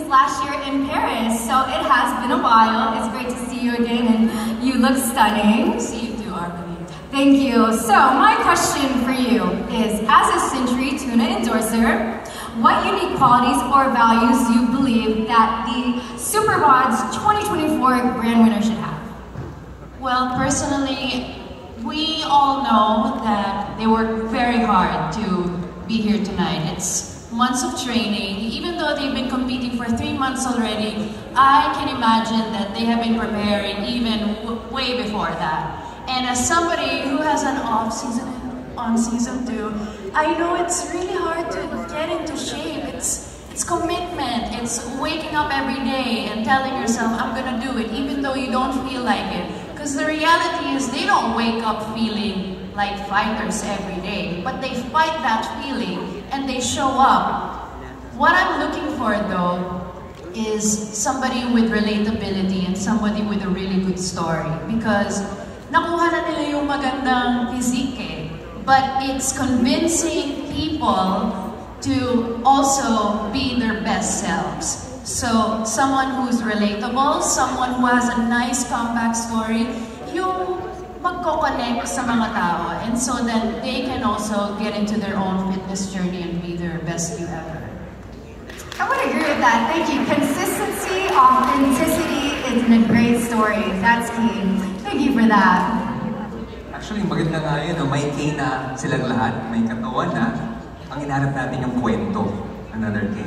last year in Paris, so it has been a while. It's great to see you again, and you look stunning. See you too, Armani. Thank you. So my question for you is, as a Century Tuna endorser, what unique qualities or values do you believe that the SuperBods 2024 grand winner should have? Well, personally, we all know that they work very hard to be here tonight. It's months of training. Even though they've been competing for 3 months already, I can imagine that they have been preparing even way before that. And as somebody who has an off season on season 2, I know it's really hard to get into shape. It's commitment. It's waking up every day and telling yourself, I'm gonna do it, even though you don't feel like it. Because the reality is they don't wake up feeling like fighters every day, but they fight that feeling and they show up. What I'm looking for though is somebody with relatability and somebody with a really good story, because nakuha na nila yung magandang physique eh, but it's convincing people to also be their best selves. So, someone who's relatable, someone who has a nice comeback story, yung magko-connect sa mga tao, and so that they can also get into their own fitness journey and be their best you ever. I would agree with that. Thank you. Consistency, authenticity is a great story. That's key. Thank you for that. Actually, maganda nga yun. May K na silang lahat, may katawan na. Ang inaarap natin yung kwento. Another K.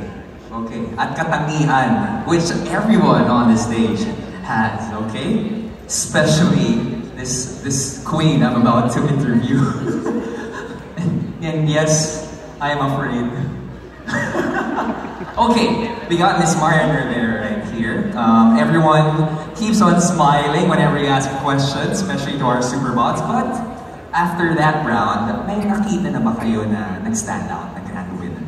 Okay. At katangian, which everyone on the stage has, okay? Especially this queen I'm about to interview. And yes, I am afraid. Okay, we got Miss Mariner there right here. Everyone keeps on smiling whenever you ask questions, especially to our SuperBods. But after that round, may nakita na ba kayo na nag-stand out, na grand winner?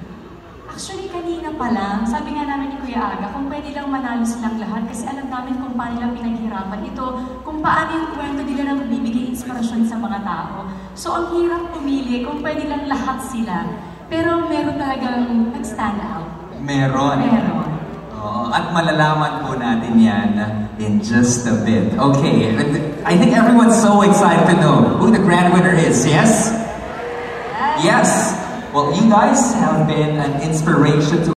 Actually, kanina pa lang, sabi nga namin ni Kuya Aga, kung pwede lang manalo silang lahat kasi alam namin kung paano nila pinaghirapan ito, kung paano yung kwento nila na magbibigay inspirasyon sa mga tao. So, ang hirap pumili kung pwede lang lahat sila. Pero meron talagang nag-stand out. Meron. Meron. At malalaman po natin yan in just a bit. Okay, I think everyone's so excited to know who the grand winner is, yes? Yes! Well, you guys have been an inspiration to